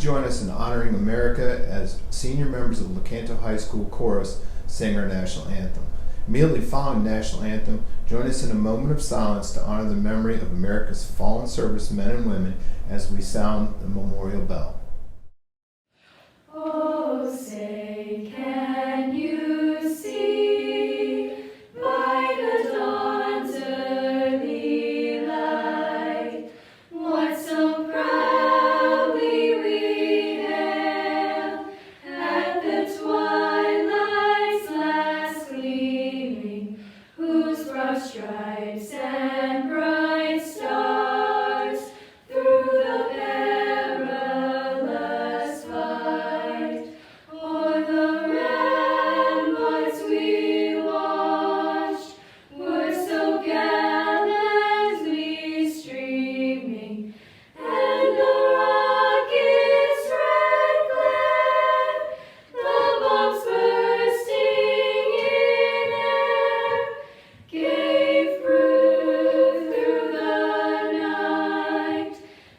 join us in honoring America as senior members of Lecanto High School Chorus sing our national anthem. Immediately following the national anthem, join us in a moment of silence to honor the memory of America's fallen servicemen and women as we sound the memorial bell. Oh, say, can you see by the dawn's early light what so proudly we hailed at the twilight's last gleaming, whose broad stripes and bright stars through the perilous fight o'er the ramparts we watched were so gallantly streaming, and the rocket's red glare, the bombs bursting in air, gave proof through the night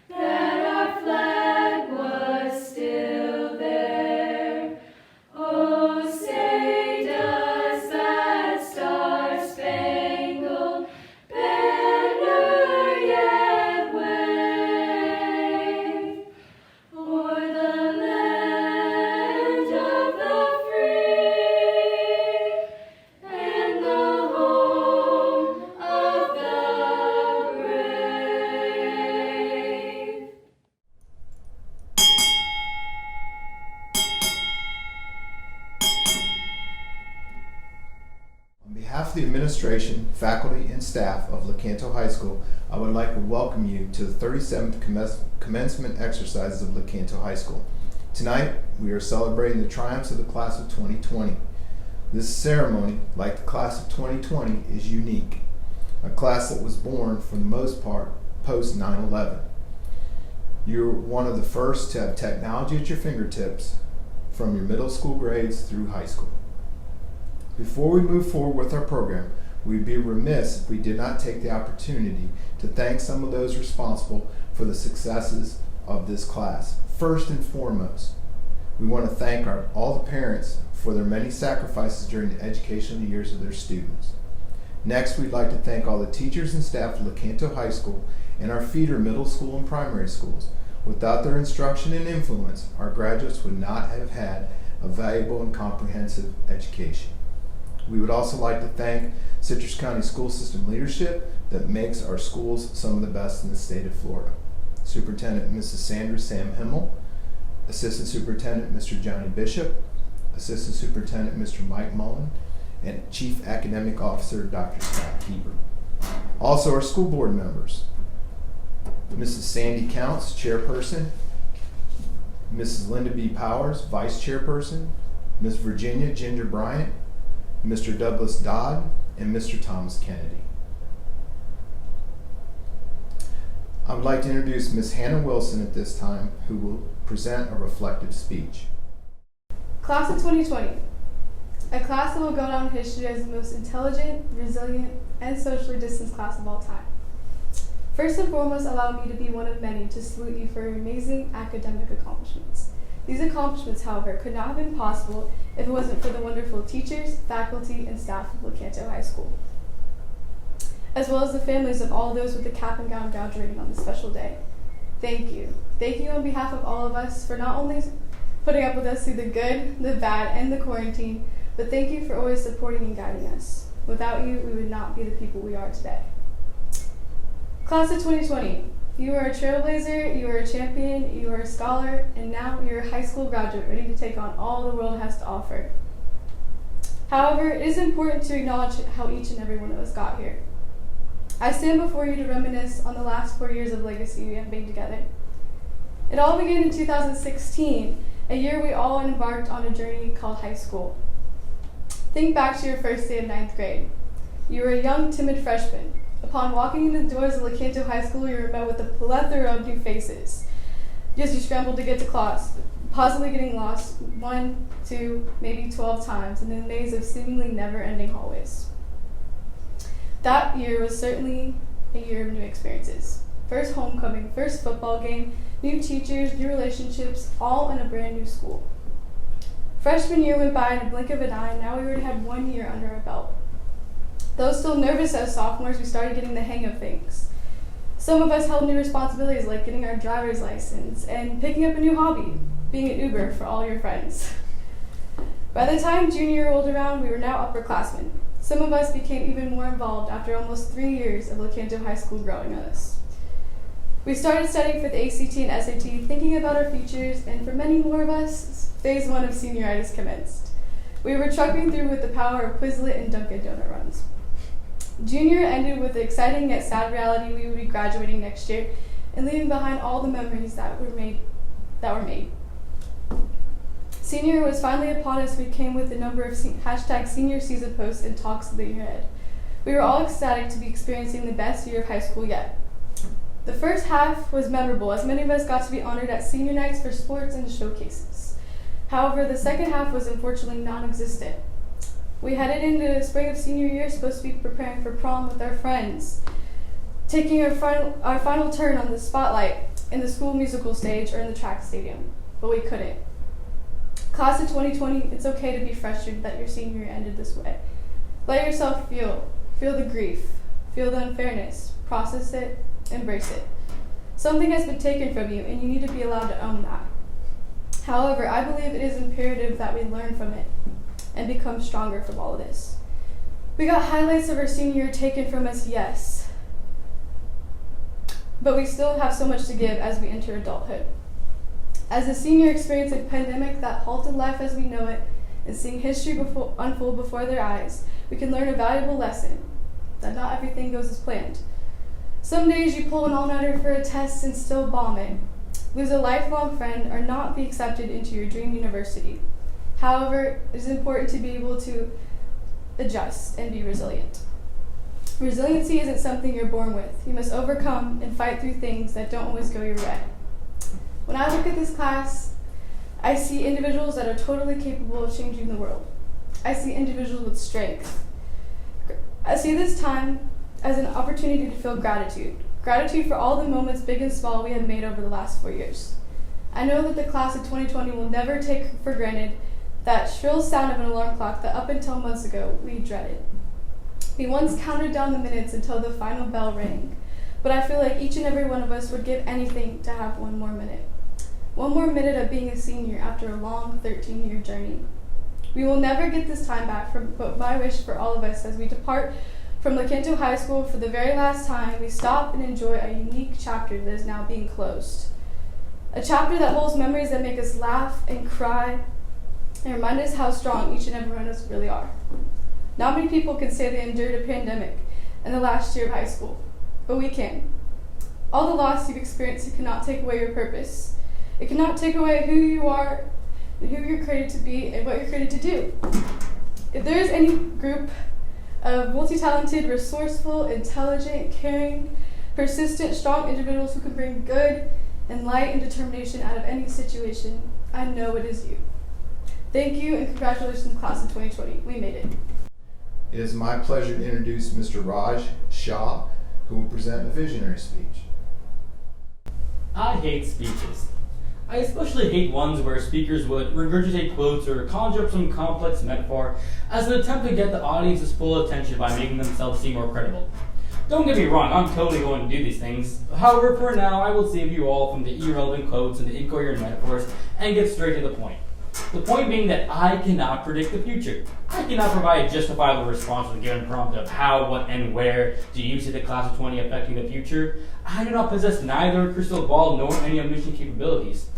that our flag was still there. Oh, say does that star-spangled banner yet wave o'er the land of the free and the home of the brave? On behalf of the administration, faculty, and staff of Lecanto High School, I would like to welcome you to the 37th commencement exercises of Lecanto High School. Tonight, we are celebrating the triumphs of the class of 2020. This ceremony, like the class of 2020, is unique. A class that was born, for the most part, post 9/11. You're one of the first to have technology at your fingertips, from your middle school grades through high school. Before we move forward with our program, we'd be remiss if we did not take the opportunity to thank some of those responsible for the successes of this class. First and foremost, we want to thank all the parents for their many sacrifices during the educational years of their students. Next, we'd like to thank all the teachers and staff of Lecanto High School and our feeder middle school and primary schools. Without their instruction and influence, our graduates would not have had a valuable and comprehensive education. We would also like to thank Citrus County School System leadership that makes our schools some of the best in the state of Florida. Superintendent Mrs. Sandra Himmel, Assistant Superintendent Mr. Johnny Bishop, Assistant Superintendent Mr. Mike Mullen, and Chief Academic Officer Dr. Scott Keeper. Also our school board members, Mrs. Sandy Counts, Chairperson, Mrs. Linda B. Powers, Vice Chairperson, Ms. Virginia Ginger Bryant, Mr. Douglas Dodd, and Mr. Thomas Kennedy. I would like to introduce Ms. Hannah Wilson at this time, who will present a reflective speech. Class of 2020, a class that will go down in history as the most intelligent, resilient, and socially distanced class of all time. First and foremost, allow me to be one of many to salute you for your amazing academic accomplishments. These accomplishments, however, could not have been possible if it wasn't for the wonderful teachers, faculty, and staff of Lecanto High School, as well as the families of all those with the cap and gown graduating on this special day. Thank you. Thank you on behalf of all of us for not only putting up with us through the good, the bad, and the quarantine, but thank you for always supporting and guiding us. Without you, we would not be the people we are today. Class of 2020, you are a trailblazer, you are a champion, you are a scholar, and now you're a high school graduate ready to take on all the world has to offer. However, it is important to acknowledge how each and every one of us got here. I stand before you to reminisce on the last 4 years of legacy we have made together. It all began in 2016, a year we all embarked on a journey called high school. Think back to your first day of 9th grade. You were a young, timid freshman. Upon walking into the doors of Lecanto High School, you were met with a plethora of new faces. As you scrambled to get to class, possibly getting lost 1, 2, maybe 12 times in the maze of seemingly never-ending hallways. That year was certainly a year of new experiences. first homecoming, first football game, new teachers, new relationships, all in a brand new school. Freshman year went by in a blink of an eye, and now we already had 1 year under our belt. Though still nervous as sophomores, we started getting the hang of things. Some of us held new responsibilities like getting our driver's license and picking up a new hobby, being an Uber for all your friends. By the time junior year rolled around, we were now upperclassmen. Some of us became even more involved after almost 3 years of Lecanto High School growing us. We started studying for the ACT and SAT, thinking about our futures, and for many more of us, phase 1 of senioritis commenced. We were trucking through with the power of Quizlet and Dunkin' Donut runs. Junior ended with the exciting yet sad reality we would be graduating next year and leaving behind all the memories that were made. Senior was finally upon us. We came with a number of hashtag senior season posts and talks of the year ahead. We were all ecstatic to be experiencing the best year of high school yet. The first half was memorable, as many of us got to be honored at senior nights for sports and showcases. However, the second half was unfortunately non-existent. We headed into the spring of senior year, supposed to be preparing for prom with our friends, taking our final turn on the spotlight in the school musical stage or in the track stadium, but we couldn't. Class of 2020, it's okay to be frustrated that your senior year ended this way. Let yourself feel the grief, feel the unfairness, process it, embrace it. Something has been taken from you, and you need to be allowed to own that. However, I believe it is imperative that we learn from it and become stronger from all of this. We got highlights of our senior year taken from us, yes, but we still have so much to give as we enter adulthood. As a senior experiencing a pandemic that halted life as we know it and seeing history unfold before their eyes, we can learn a valuable lesson, that not everything goes as planned. Some days you pull an all-nighter for a test and still bomb it, lose a lifelong friend, or not be accepted into your dream university. However, it is important to be able to adjust and be resilient. Resiliency isn't something you're born with. You must overcome and fight through things that don't always go your way. When I look at this class, I see individuals that are totally capable of changing the world. I see individuals with strength. I see this time as an opportunity to feel gratitude. Gratitude for all the moments, big and small, we have made over the last 4 years. I know that the class of 2020 will never take for granted that shrill sound of an alarm clock that up until months ago we dreaded. We once counted down the minutes until the final bell rang, but I feel like each and every one of us would give anything to have one more minute. One more minute of being a senior after a long 13-year journey. We will never get this time back, but my wish for all of us as we depart from Lecanto High School for the very last time, we stop and enjoy a unique chapter that is now being closed. A chapter that holds memories that make us laugh and cry and remind us how strong each and every one of us really are. Not many people can say they endured a pandemic in the last year of high school, but we can. All the loss you've experienced, it cannot take away your purpose. It cannot take away who you are and who you're created to be and what you're created to do. If there is any group of multi-talented, resourceful, intelligent, caring, persistent, strong individuals who can bring good and light and determination out of any situation, I know it is you. Thank you and congratulations, class of 2020. We made it. It is my pleasure to introduce Mr. Shah, who will present a visionary speech. I hate speeches. I especially hate ones where speakers would regurgitate quotes or conjure up some complex metaphor as an attempt to get the audience's full attention by making themselves seem more credible. Don't get me wrong, I'm totally going to do these things. However, for now, I will save you all from the irrelevant quotes and the incoherent metaphors and get straight to the point. The point being that I cannot predict the future. I cannot provide a justifiable response to the given prompt of how, what, and where do you see the class of 20 affecting the future. I do not possess neither a crystal ball nor any omniscient capabilities.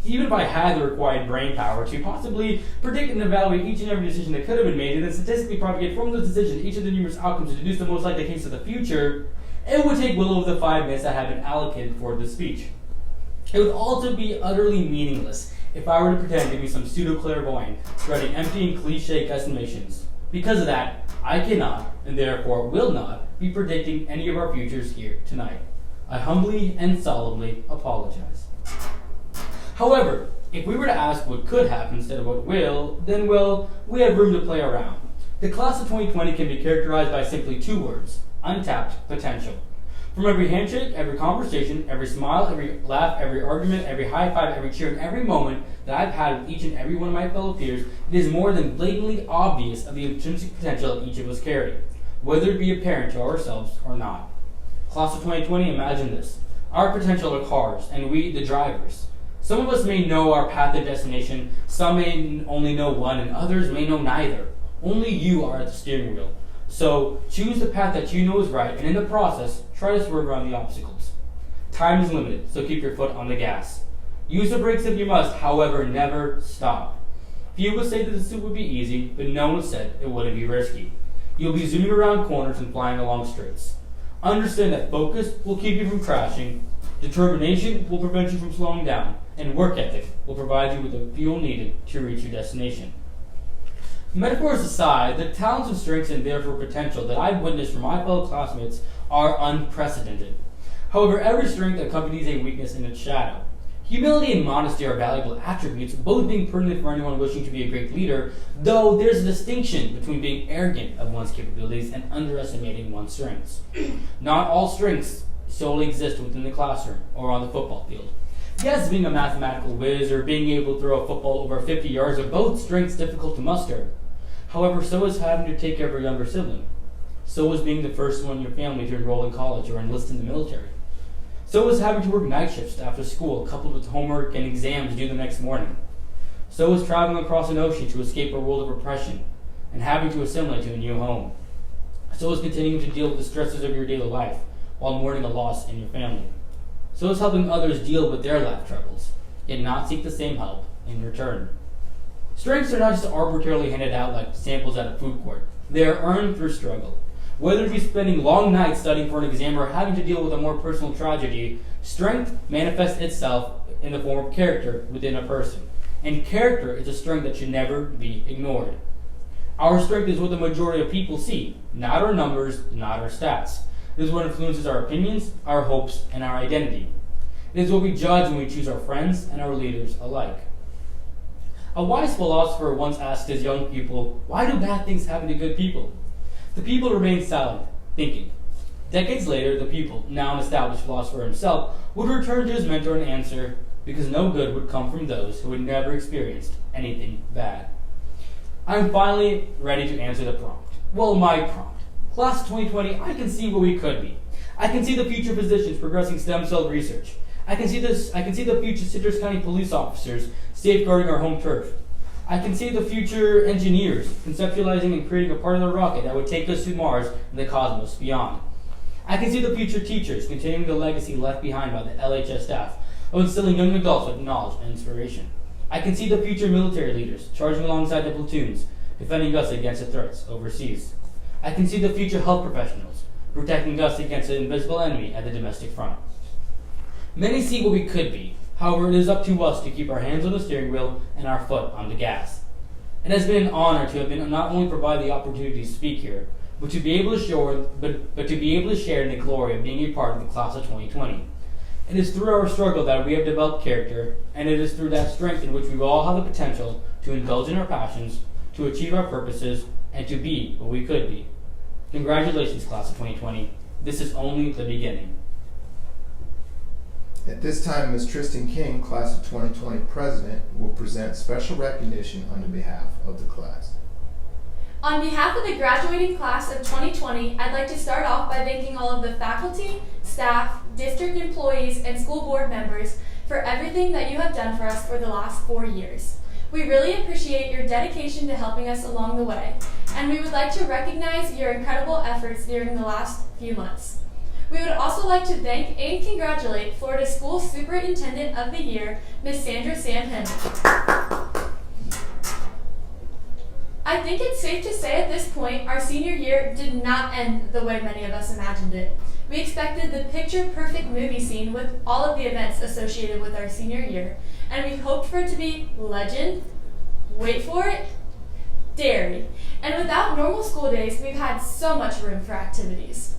Even if I had the required brain power to possibly predict and evaluate each and every decision that could have been made and then statistically propagate from those decisions each of the numerous outcomes to deduce the most likely case of the future, it would take well over the 5 minutes that have been allocated for this speech. It would also be utterly meaningless if I were to pretend to be some pseudo-clairvoyant, spreading empty and cliche estimations. Because of that, I cannot, and therefore will not, be predicting any of our futures here tonight. I humbly and solemnly apologize. However, if we were to ask what could happen instead of what will, then, well, we have room to play around. The class of 2020 can be characterized by simply 2 words: untapped potential. From every handshake, every conversation, every smile, every laugh, every argument, every high five, every cheer, and every moment that I've had with each and every one of my fellow peers, it is more than blatantly obvious of the intrinsic potential that each of us carry, whether it be apparent to ourselves or not. Class of 2020, imagine this. Our potential are cars, and we, the drivers. Some of us may know our path and destination, some may only know one, and others may know neither. Only you are at the steering wheel. So choose the path that you know is right, and in the process, try to swerve around the obstacles. Time is limited, so keep your foot on the gas. Use the brakes if you must, however, never stop. Few would say that this would be easy, but no one said it wouldn't be risky. You'll be zooming around corners and flying along straights. Understand that focus will keep you from crashing, determination will prevent you from slowing down, and work ethic will provide you with the fuel needed to reach your destination. Metaphors aside, the talents and strengths and therefore potential that I've witnessed from my fellow classmates are unprecedented. However, every strength accompanies a weakness in its shadow. Humility and modesty are valuable attributes, both being pertinent for anyone wishing to be a great leader, though there's a distinction between being arrogant of one's capabilities and underestimating one's strengths. Not all strengths solely exist within the classroom or on the football field. Yes, being a mathematical whiz or being able to throw a football over 50 yards are both strengths difficult to muster. However, so is having to take care of a younger sibling. So is being the first one in your family to enroll in college or enlist in the military. So is having to work night shifts after school, coupled with homework and exams due the next morning. So is traveling across an ocean to escape a world of repression and having to assimilate to a new home. So is continuing to deal with the stresses of your daily life while mourning a loss in your family. So is helping others deal with their life troubles, yet not seek the same help in return. Strengths are not just arbitrarily handed out like samples at a food court. They are earned through struggle. Whether it be spending long nights studying for an exam or having to deal with a more personal tragedy, strength manifests itself in the form of character within a person. And character is a strength that should never be ignored. Our strength is what the majority of people see, not our numbers, not our stats. It is what influences our opinions, our hopes, and our identity. It is what we judge when we choose our friends and our leaders alike. A wise philosopher once asked his young pupil, "Why do bad things happen to good people?" The pupil remained silent, thinking. Decades later, the pupil, now an established philosopher himself, would return to his mentor and answer, "Because no good would come from those who had never experienced anything bad." I'm finally ready to answer the prompt. Well, my prompt. Class of 2020, I can see what we could be. I can see the future physicians progressing stem cell research. I can see the future Citrus County police officers safeguarding our home turf. I can see the future engineers conceptualizing and creating a part of the rocket that would take us to Mars and the cosmos beyond. I can see the future teachers continuing the legacy left behind by the LHS staff of instilling young adults with knowledge and inspiration. I can see the future military leaders charging alongside the platoons, defending us against the threats overseas. I can see the future health professionals protecting us against the invisible enemy at the domestic front. Many see what we could be. However, it is up to us to keep our hands on the steering wheel and our foot on the gas. It has been an honor to have been not only provide the opportunity to speak here, but to be able to share in the glory of being a part of the class of 2020. It is through our struggle that we have developed character, and it is through that strength in which we all have the potential to indulge in our passions, to achieve our purposes, and to be what we could be. Congratulations, class of 2020. This is only the beginning. At this time, Ms. Tristen King, Class of 2020 President, will present special recognition on behalf of the class. On behalf of the graduating class of 2020, I'd like to start off by thanking all of the faculty, staff, district employees, and school board members for everything that you have done for us for the last 4 years. We really appreciate your dedication to helping us along the way, and we would like to recognize your incredible efforts during the last few months. We would also like to thank and congratulate Florida School Superintendent of the Year, Ms. Sandra Himmel. I think it's safe to say at this point our senior year did not end the way many of us imagined it. We expected the picture-perfect movie scene with all of the events associated with our senior year, and we hoped for it to be legend, wait for it, dairy. And without normal school days, we've had so much room for activities.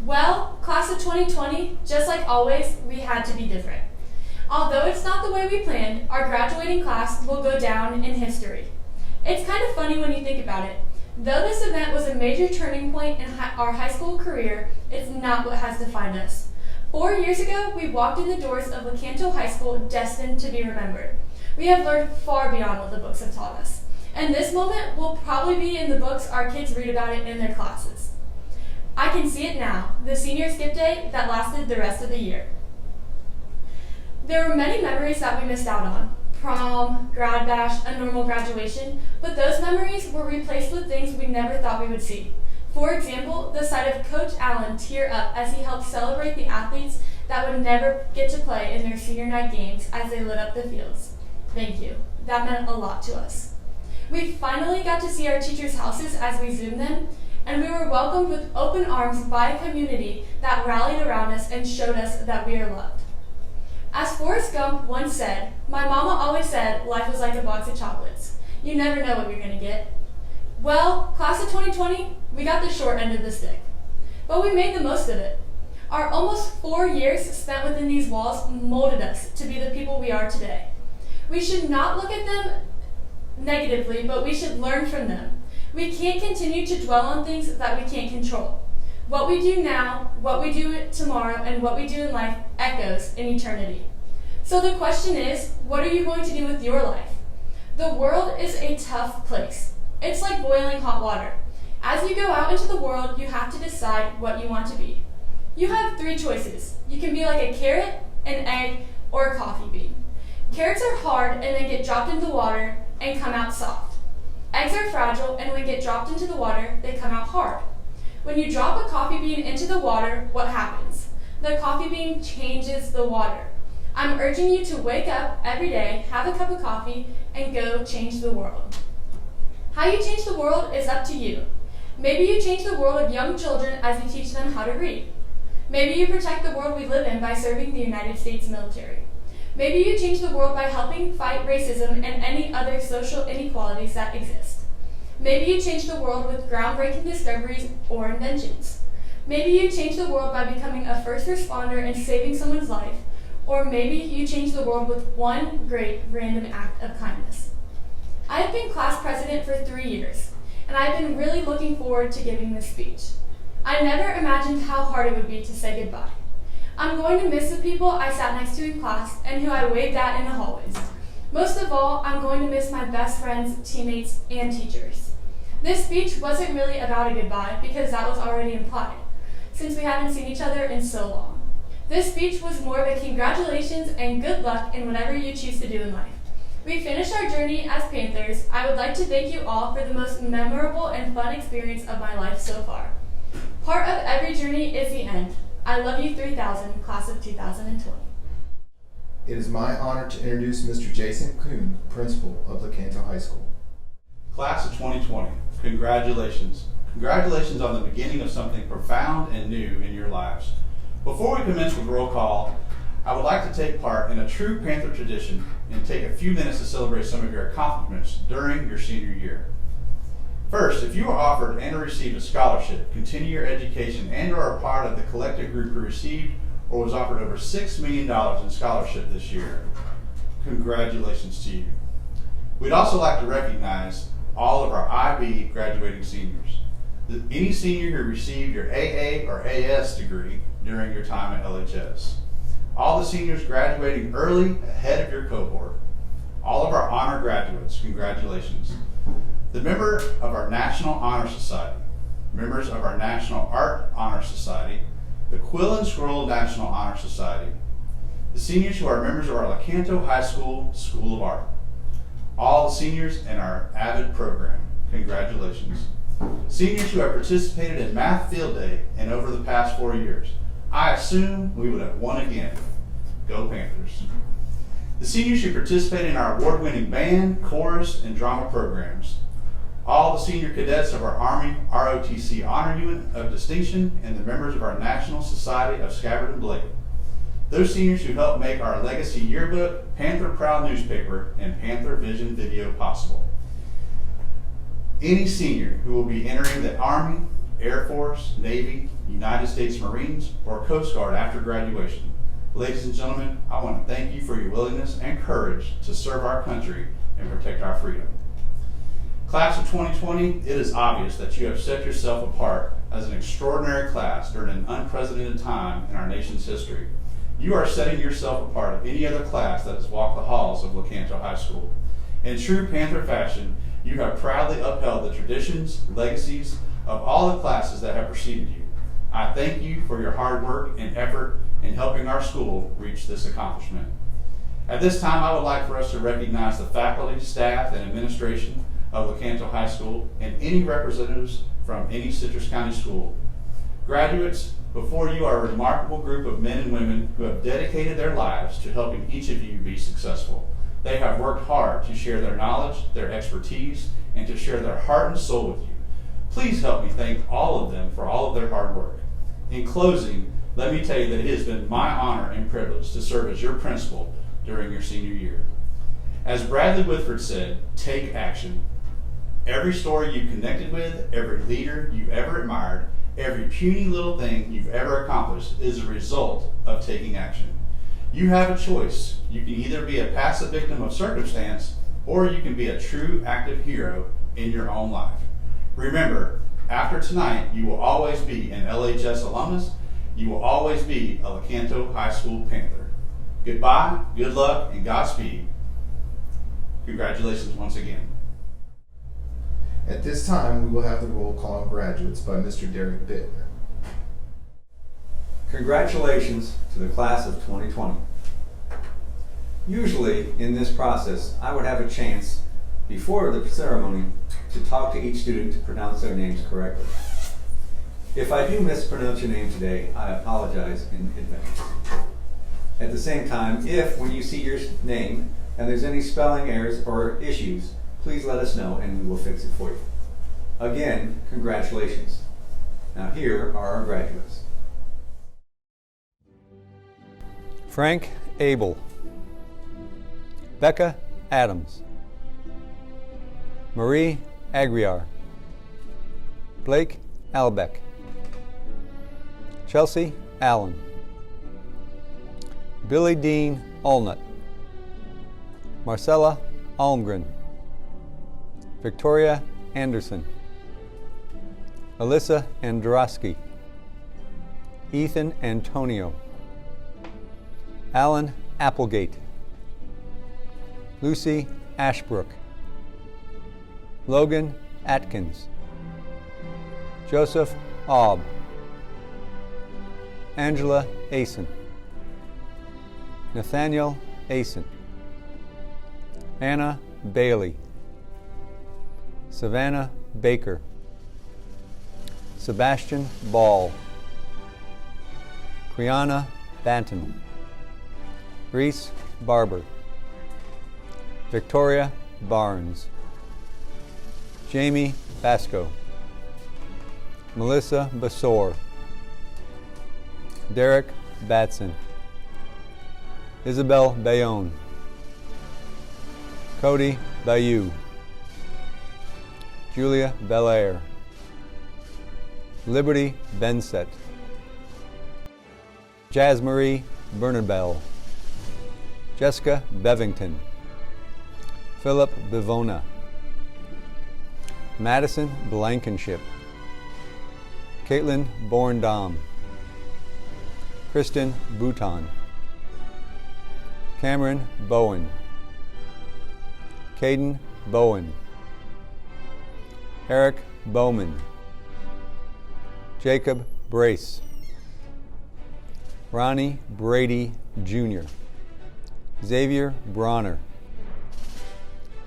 Well, class of 2020, just like always, we had to be different. Although it's not the way we planned, our graduating class will go down in history. It's kind of funny when you think about it. Though this event was a major turning point in our high school career, it's not what has defined us. 4 years ago, we walked in the doors of Lecanto High School destined to be remembered. We have learned far beyond what the books have taught us. And this moment will probably be in the books our kids read about it in their classes. I can see it now, the senior skip day that lasted the rest of the year. There were many memories that we missed out on. Prom, grad bash, a normal graduation, but those memories were replaced with things we never thought we would see. For example, the sight of Coach Allan tear up as he helped celebrate the athletes that would never get to play in their senior night games as they lit up the fields. Thank you. That meant a lot to us. We finally got to see our teachers' houses as we Zoomed them, and we were welcomed with open arms by a community that rallied around us and showed us that we are loved. As Forrest Gump once said, my mama always said life was like a box of chocolates. You never know what you're going to get. Well, class of 2020, we got the short end of the stick. But we made the most of it. Our almost 4 years spent within these walls molded us to be the people we are today. We should not look at them negatively, but we should learn from them. We can't continue to dwell on things that we can't control. What we do now, what we do tomorrow, and what we do in life echoes in eternity. So the question is, what are you going to do with your life? The world is a tough place. It's like boiling hot water. As you go out into the world, you have to decide what you want to be. You have 3 choices. You can be like a carrot, an egg, or a coffee bean. Carrots are hard and then get dropped into the water and come out soft. Eggs are fragile and when they get dropped into the water, they come out hard. When you drop a coffee bean into the water, what happens? The coffee bean changes the water. I'm urging you to wake up every day, have a cup of coffee, and go change the world. How you change the world is up to you. Maybe you change the world of young children as you teach them how to read. Maybe you protect the world we live in by serving the United States military. Maybe you change the world by helping fight racism and any other social inequalities that exist. Maybe you change the world with groundbreaking discoveries or inventions. Maybe you change the world by becoming a first responder and saving someone's life. Or maybe you change the world with one great random act of kindness. I have been class president for 3 years, and I have been really looking forward to giving this speech. I never imagined how hard it would be to say goodbye. I'm going to miss the people I sat next to in class and who I waved at in the hallways. Most of all, I'm going to miss my best friends, teammates, and teachers. This speech wasn't really about a goodbye because that was already implied, since we haven't seen each other in so long. This speech was more of a congratulations and good luck in whatever you choose to do in life. We finished our journey as Panthers. I would like to thank you all for the most memorable and fun experience of my life so far. Part of every journey is the end. I love you 3000, class of 2020. It is my honor to introduce Mr. Jason Koon, principal of Lecanto High School. Class of 2020, congratulations. Congratulations on the beginning of something profound and new in your lives. Before we commence with roll call, I would like to take part in a true Panther tradition and take a few minutes to celebrate some of your accomplishments during your senior year. First, if you were offered and or received a scholarship, continue your education, and or are part of the collective group who received or was offered over $6 million in scholarship this year, congratulations to you. We'd also like to recognize all of our IB graduating seniors. Any senior who received your AA or AS degree during your time at LHS. All the seniors graduating early ahead of your cohort. All of our honor graduates, congratulations. The member of our National Honor Society, members of our National Art Honor Society, the Quill and Scroll National Honor Society, the seniors who are members of our Lecanto High School School of Art, all the seniors in our AVID program, congratulations. Seniors who have participated in Math Field Day and over the past 4 years, I assume we would have won again. Go Panthers. The seniors who participated in our award-winning band, chorus, and drama programs, all the senior cadets of our Army ROTC Honor Unit of Distinction, and the members of our National Society of Scabbard and Blade. Those seniors who helped make our legacy yearbook, Panther Proud newspaper, and Panther Vision video possible. Any senior who will be entering the Army, Air Force, Navy, United States Marines, or Coast Guard after graduation. Ladies and gentlemen, I want to thank you for your willingness and courage to serve our country and protect our freedom. Class of 2020, it is obvious that you have set yourself apart as an extraordinary class during an unprecedented time in our nation's history. You are setting yourself apart of any other class that has walked the halls of Lecanto High School. In true Panther fashion, you have proudly upheld the traditions, legacies of all the classes that have preceded you. I thank you for your hard work and effort in helping our school reach this accomplishment. At this time, I would like for us to recognize the faculty, staff, and administration of Lecanto High School and any representatives from any Citrus County school. Graduates, before you are a remarkable group of men and women who have dedicated their lives to helping each of you be successful. They have worked hard to share their knowledge, their expertise, and to share their heart and soul with you. Please help me thank all of them for all of their hard work. In closing, let me tell you that it has been my honor and privilege to serve as your principal during your senior year. As Bradley Whitford said, take action. Every story you connected with, every leader you ever admired, every puny little thing you've ever accomplished is a result of taking action. You have a choice. You can either be a passive victim of circumstance, or you can be a true active hero in your own life. Remember, after tonight, you will always be an LHS alumnus. You will always be a Lecanto High School Panther. Goodbye, good luck, and Godspeed. Congratulations once again. At this time, we will have the roll call on graduates by Mr. Derek Buettner. Congratulations to the class of 2020. Usually, in this process, I would have a chance before the ceremony to talk to each student to pronounce their names correctly. If I do mispronounce your name today, I apologize in advance. At the same time, if when you see your name and there's any spelling errors or issues, please let us know and we will fix it for you. Again, congratulations. Now here are our graduates. Frank Abel, Becca Adams, Marie Agriar, Blake Albeck, Chelsea Allan, Billy Dean Allnut, Marcella Almgren, Victoria Anderson, Alyssa Androsky, Ethan Antonio, Allan Applegate, Lucy Ashbrook, Logan Atkins, Joseph Aub, Angela Asen, Nathaniel Asen, Anna Bailey, Savannah Baker, Sebastian Ball, Quiana Banton, Reese Barber, Victoria Barnes, Jamie Basco, Melissa Basor, Derek Batson, Isabel Bayonne, Cody Bayou, Julia Belair, Liberty Benset, Jasmarie Bernabel, Jessica Bevington, Philip Bivona, Madison Blankenship, Caitlin Borndam, Kristen Bouton, Cameron Bowen, Caden Bowen, Eric Bowman, Jacob Brace, Ronnie Brady Jr., Xavier Bronner,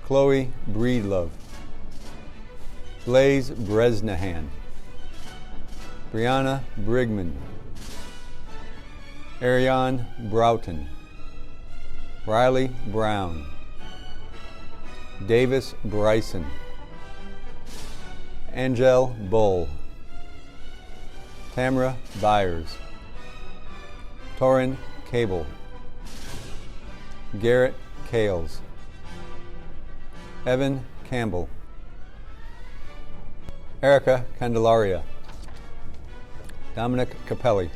Chloe Breedlove, Blaze Bresnahan, Brianna Brigman, Ariane Broughton, Riley Brown, Davis Bryson, Angel Bull, Tamara Byers, Torin Cable, Garrett Kales, Evan Campbell, Erica Candelaria, Dominic Capelli,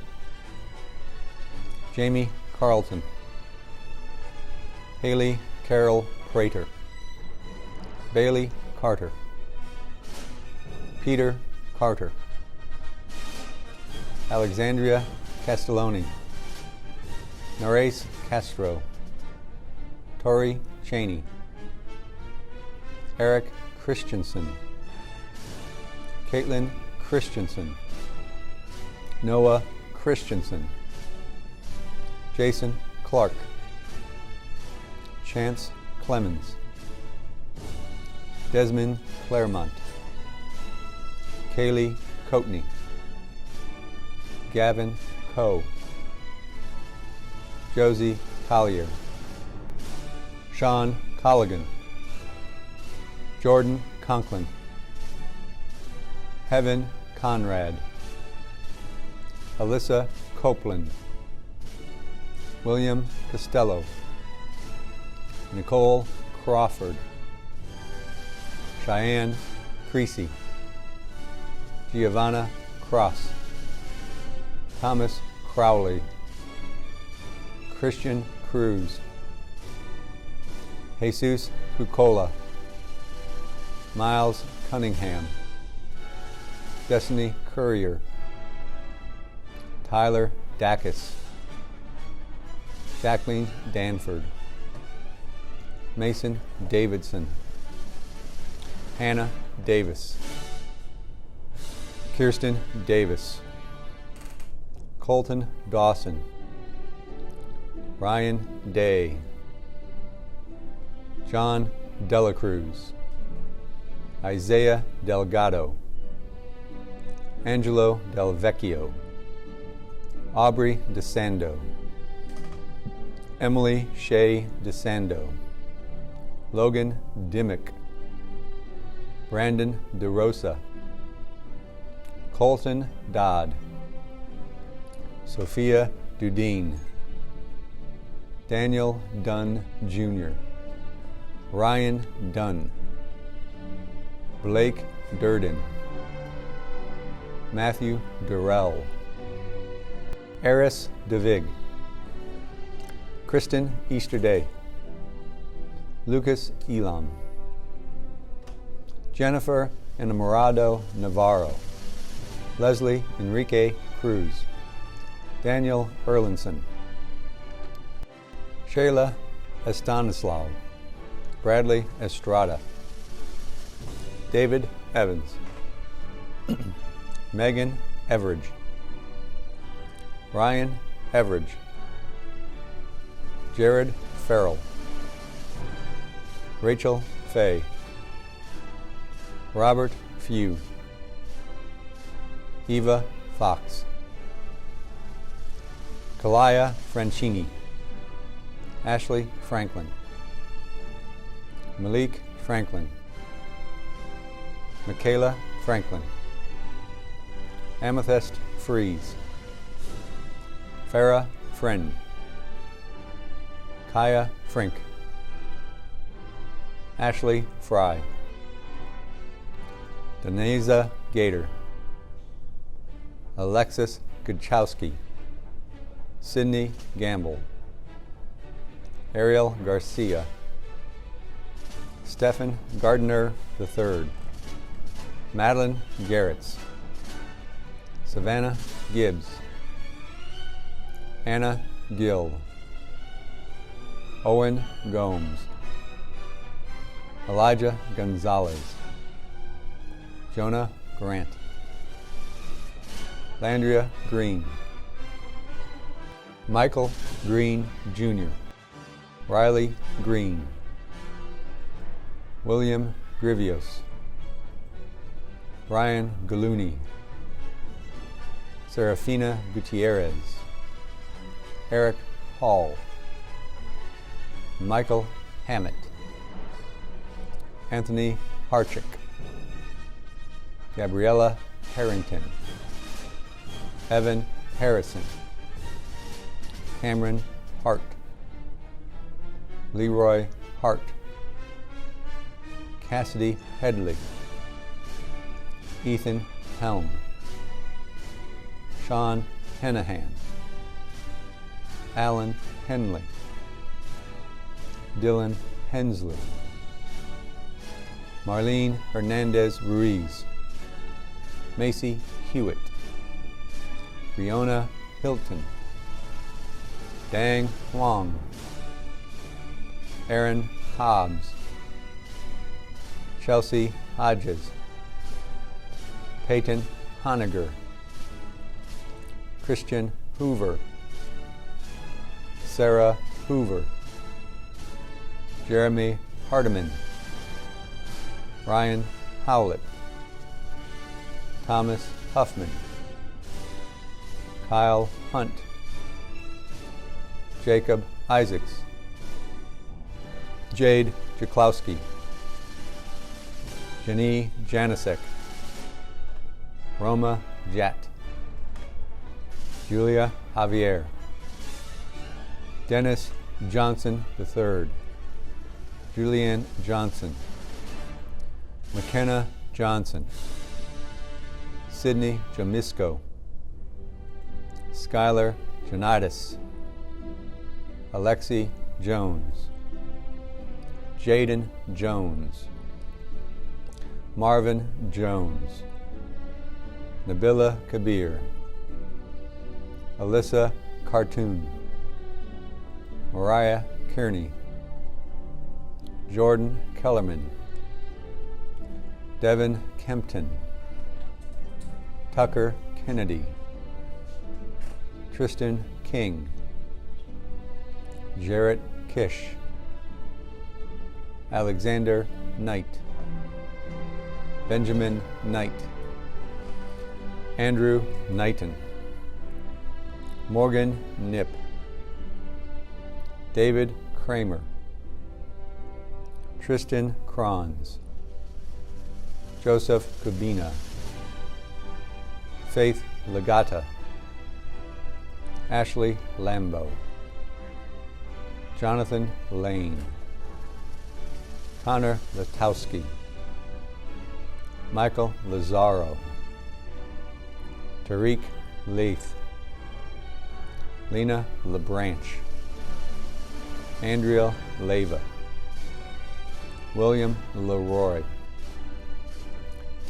Jamie Carlton, Haley Carol Prater, Bailey Carter, Peter Carter, Alexandria Castelloni, Nares Castro, Tori Cheney, Eric Christensen, Caitlin Christensen, Noah Christensen, Jason Clark, Chance Clemens, Desmond Claremont, Kaylee Coatney, Gavin Coe, Josie Collier, Sean Colligan, Jordan Conklin, Heaven Conrad, Alyssa Copeland, William Costello, Nicole Crawford, Cheyenne Creasy, Giovanna Cross, Thomas Crowley, Christian Cruz, Jesus Cucola, Miles Cunningham, Destiny Courier, Tyler Dacus, Jacqueline Danford, Mason Davidson, Hannah Davis, Kirsten Davis, Colton Dawson, Ryan Day, John Delacruz, Isaiah Delgado, Angelo Del Vecchio, Aubrey DeSando, Emily Shea DeSando, Logan Dimmick, Brandon DeRosa, Colton Dodd, Sophia Dudine, Daniel Dunn Jr., Ryan Dunn, Blake Durden, Matthew Durrell, Eris DeVig, Kristen Easterday, Lucas Elam, Jennifer Enamorado Navarro, Leslie Enrique Cruz, Daniel Erlinson, Shayla Estanislaw, Bradley Estrada, David Evans, Megan Everidge, Ryan Everidge, Jared Farrell, Rachel Fay, Robert Few, Eva Fox, Kalaya Franchini, Ashley Franklin, Malik Franklin, Michaela Franklin, Amethyst Freeze, Farah Friend, Kaya Frink, Ashley Fry, Deneza Gator, Alexis Gutchowski, Sydney Gamble, Ariel Garcia, Stephen Gardner III, Madeline Garretts, Savannah Gibbs, Anna Gill, Owen Gomes, Elijah Gonzalez, Jonah Grant, Landria Green, Michael Green Jr., Riley Green, William Grivios, Ryan Gallouni, Serafina Gutierrez, Eric Hall, Michael Hammett, Anthony Harchick, Gabriella Harrington, Evan Harrison, Cameron Hart, Leroy Hart, Cassidy Headley, Ethan Helm, Sean Henahan, Allan Henley, Dylan Hensley, Marlene Hernandez Ruiz, Macy Hewitt, Riona Hilton, Dang Huang, Aaron Hobbs, Chelsea Hodges, Peyton Honiger, Christian Hoover, Sarah Hoover, Jeremy Hardiman, Ryan Howlett, Thomas Huffman, Kyle Hunt, Jacob Isaacs, Jade Jaklowski, Janie Janisek, Roma Jat, Julia Javier, Dennis Johnson III, Julianne Johnson, McKenna Johnson, Sydney Jamisco, Skylar Janitis, Alexi Jones, Jaden Jones, Marvin Jones, Nabila Kabir, Alyssa Cartoon, Mariah Kearney, Jordan Kellerman, Devin Kempton, Tucker Kennedy, Tristen King, Jarrett Kish, Alexander Knight, Benjamin Knight, Andrew Knighton, Morgan Knipp, David Kramer, Tristan Kranz, Joseph Kubina, Faith Legata, Ashley Lambo, Jonathan Lane, Connor Latowski, Michael Lazaro, Tariq Leith, Lena LeBranch, Andrea Leva, William Leroy,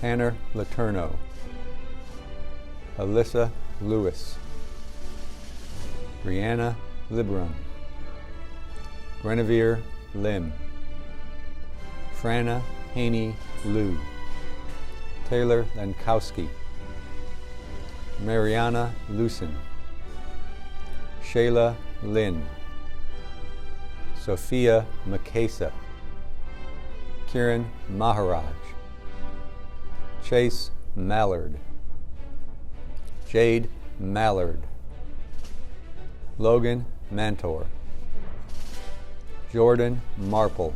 Tanner Laterno, Alyssa Lewis, Brianna Libram, Guinevere Lim, Franna Haney Liu, Taylor Lankowski, Mariana Lucen, Shayla Lynn, Sophia Makesa, Kieran Maharaj, Chase Mallard, Jade Mallard, Logan Mantor, Jordan Marple,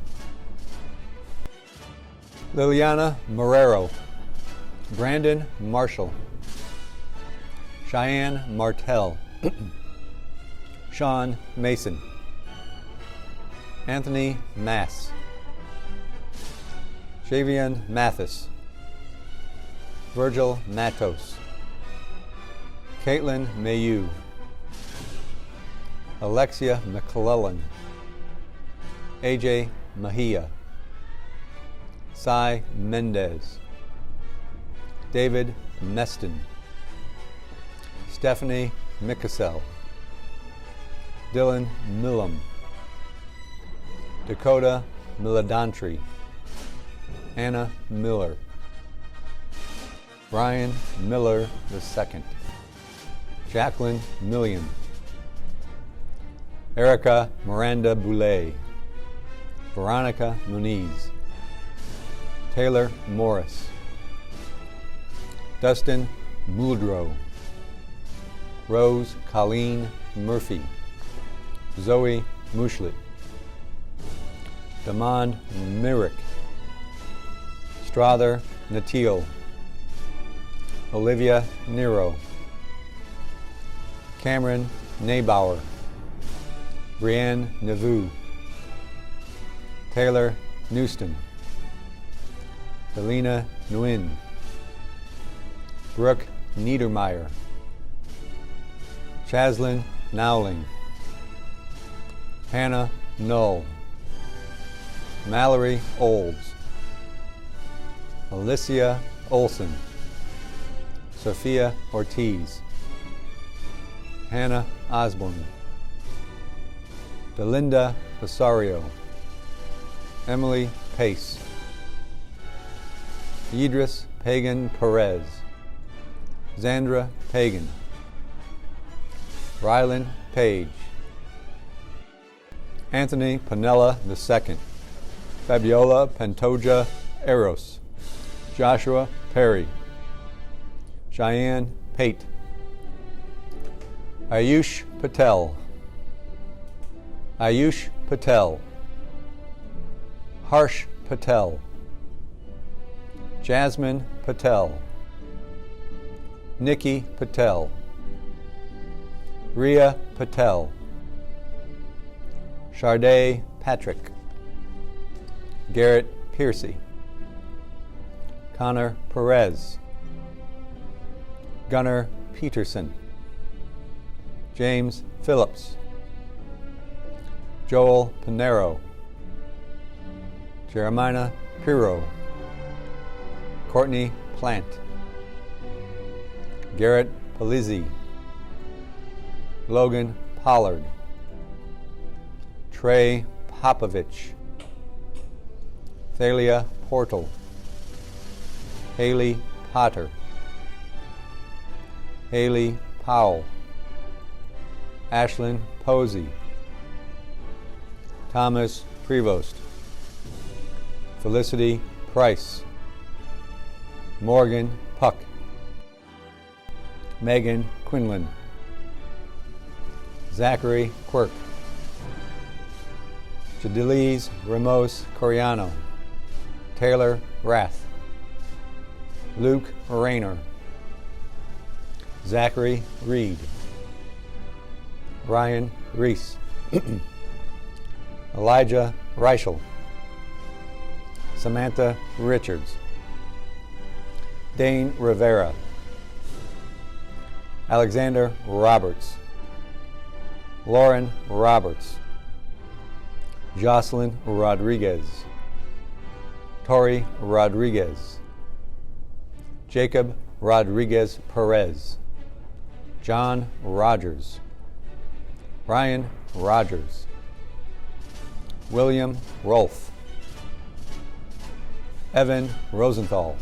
Liliana Marrero, Brandon Marshall, Cheyenne Martell, Sean Mason, Anthony Mass, Javian Mathis, Virgil Matos, Caitlin Mayu, Alexia McClellan, AJ Mahia, Cy Mendez, David Meston, Stephanie Mikasel, Dylan Millam, Dakota Miladantri, Anna Miller, Brian Miller II, Jacqueline Millian, Erica Miranda Boulay, Veronica Muniz, Taylor Morris, Dustin Muldrow, Rose Colleen Murphy, Zoe Mushlit, Damond Myrick, Strother Natil, Olivia Nero, Cameron Naybauer, Brianne Navu, Taylor Newston, Helena Nguyen, Brooke Niedermeyer, Chaslyn Nowling, Hannah Null, Mallory Olds, Alicia Olson, Sophia Ortiz, Hannah Osborne, Delinda Rosario, Emily Pace, Yidris Pagan Perez, Sandra Pagan, Rylan Page, Anthony Panella II, Fabiola Pantoja Eros, Joshua Perry, Cheyenne Pate, Ayush Patel, Ayush Patel, Harsh Patel, Jasmine Patel, Nikki Patel, Ria Patel, Charday Patrick, Garrett Piercy, Connor Perez, Gunnar Peterson, James Phillips, Joel Pinero, Jeremiah Piro, Courtney Plant, Garrett Palizzi, Logan Pollard, Trey Popovich, Thalia Portal, Haley Potter, Haley Powell, Ashlyn Posey, Thomas Prevost, Felicity Price, Morgan Puck, Megan Quinlan, Zachary Quirk, Jadiliz Ramos Coriano, Taylor Rath, Luke Rayner, Zachary Reed, Ryan Reese, Elijah Reichel, Samantha Richards, Dane Rivera, Alexander Roberts, Lauren Roberts, Jocelyn Rodriguez, Tori Rodriguez, Jacob Rodriguez Perez, John Rogers, Ryan Rogers, William Rolfe, Evan Rosenthal,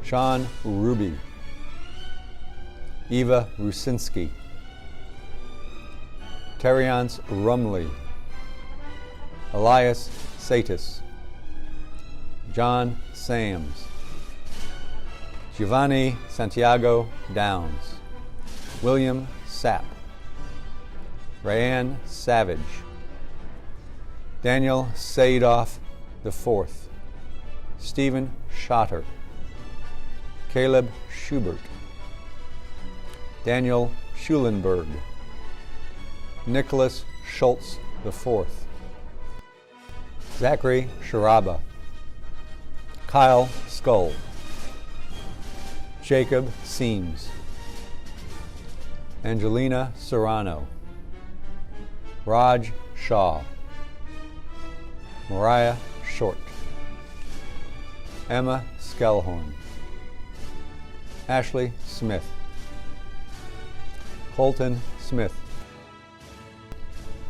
Sean Ruby, Eva Rusinski, Terriance Rumley, Elias Satis, John Sams, Giovanni Santiago Downs, William Sapp, Rayanne Savage, Daniel Sadoff IV, Stephen Schotter, Caleb Schubert, Daniel Schulenberg, Nicholas Schultz IV, Zachary Sharaba, Kyle Skull, Jacob Seams, Angelina Serrano, Raj Shaw, Mariah Short, Emma Skellhorn, Ashley Smith, Colton Smith,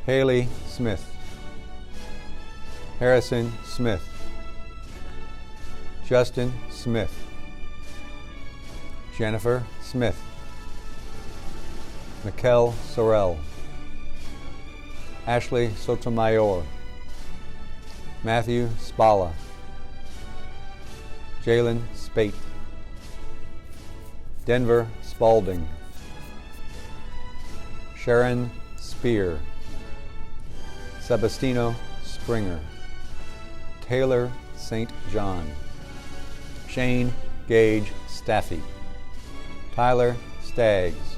Haley Smith, Harrison Smith, Justin Smith, Jennifer Smith, Mikkel Sorrell, Ashley Sotomayor, Matthew Spalla, Jalen Spate, Denver Spalding, Sharon Spear, Sebastino Springer, Taylor St. John, Shane Gage Staffy, Tyler Staggs,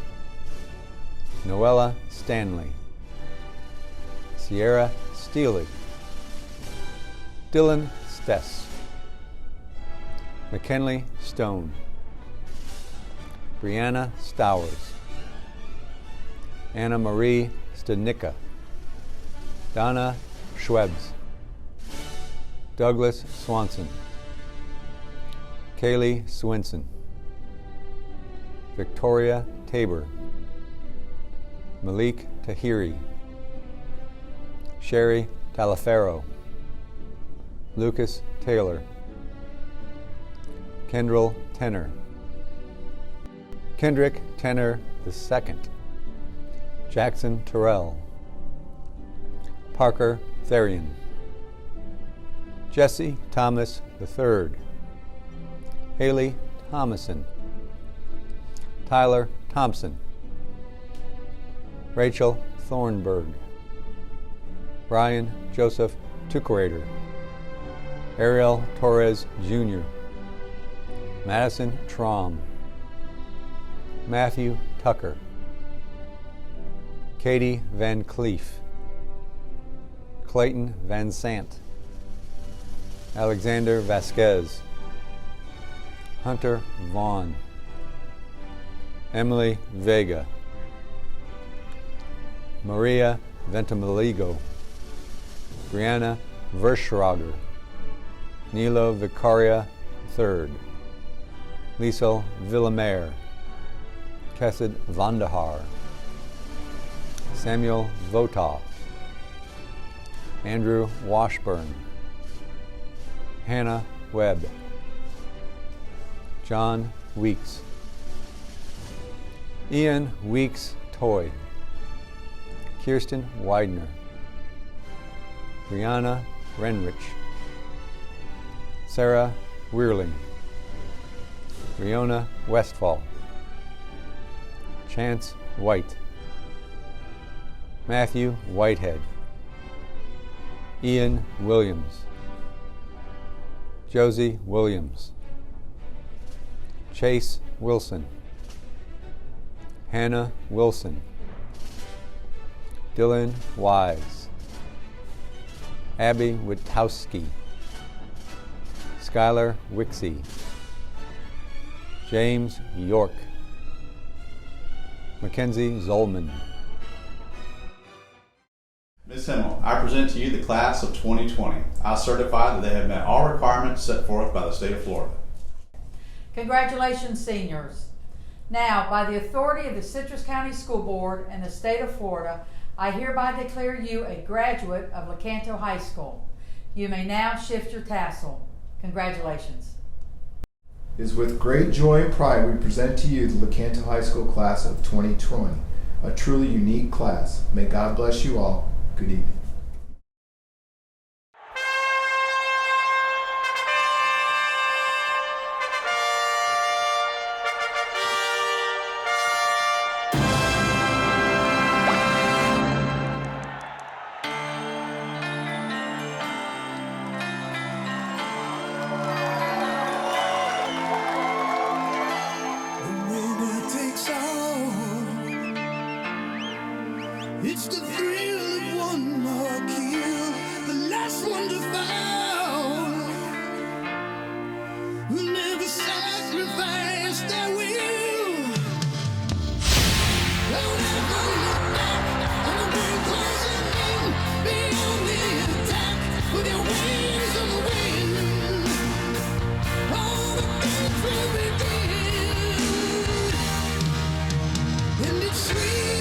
Noella Stanley, Sierra Steely, Dylan Stess, McKinley Stone, Brianna Stowers, Anna Marie Stanicka, Donna Schwebs, Douglas Swanson, Kaylee Swinson, Victoria Tabor, Malik Tahiri, Sherry Talaferro, Lucas Taylor, Kendrell Tenner, Kendrick Tenner II, Jackson Terrell, Parker Therian, Jesse Thomas III, Haley Thomason, Tyler Thompson, Rachel Thornburg, Brian Joseph Tukerator, Ariel Torres Jr., Madison Traum, Matthew Tucker, Katie Van Cleef, Clayton Van Sant, Alexander Vasquez, Hunter Vaughn, Emily Vega, Maria Ventimiligo, Brianna Verschrager, Nilo Vicaria III, Liesel Villamere, Kessid Vandahar, Samuel Votoff, Andrew Washburn, Hannah Webb, John Weeks, Ian Weeks Toy, Kirsten Widener, Brianna Renrich, Sarah Weirling, Riona Westfall, Chance White, Matthew Whitehead, Ian Williams, Josie Williams, Chase Wilson, Hannah Wilson, Dylan Wise, Abby Witkowski, Skylar Wixie, James York, Mackenzie Zolman. Ms. Himmel, I present to you the class of 2020. I certify that they have met all requirements set forth by the state of Florida. Congratulations, seniors. Now, by the authority of the Citrus County School Board and the state of Florida, I hereby declare you a graduate of Lecanto High School. You may now shift your tassel. Congratulations. It is with great joy and pride we present to you the Lecanto High School class of 2020, a truly unique class. May God bless you all. Good evening. It's the thrill of one more kill, the last one to fall. We'll never sacrifice their will. Don't ever look back on the world closing in. Be on the attack with your wings on the wind. All the things will begin, and it's sweet.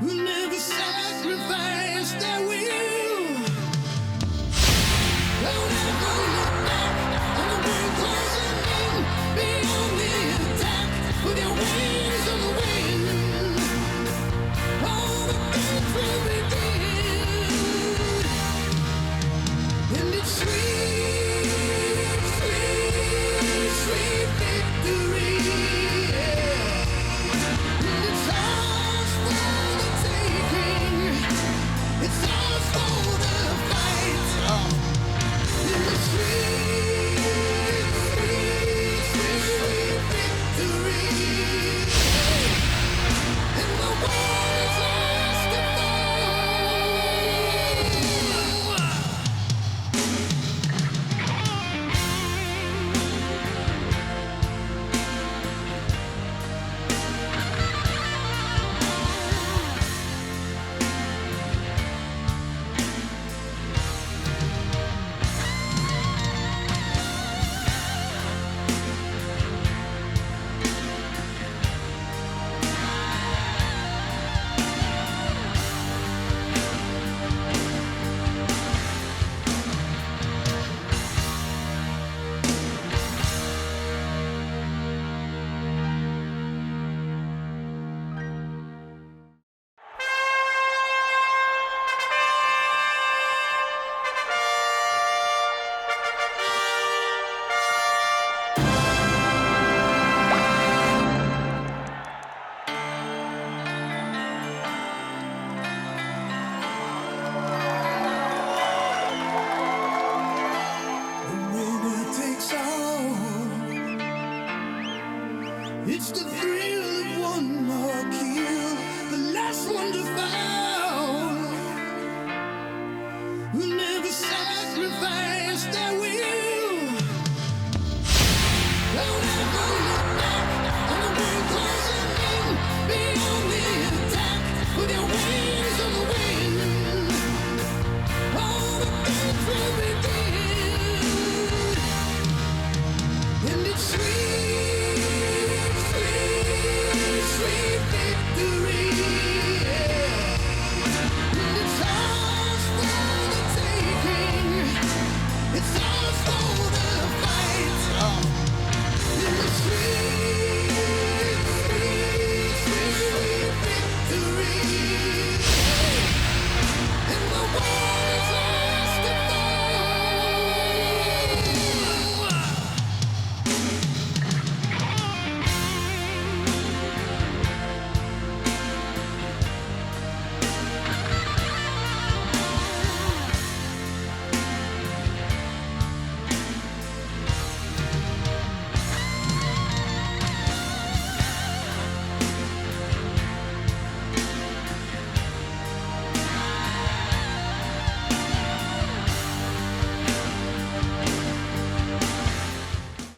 who never sacrificed their will. Don't ever look back on the way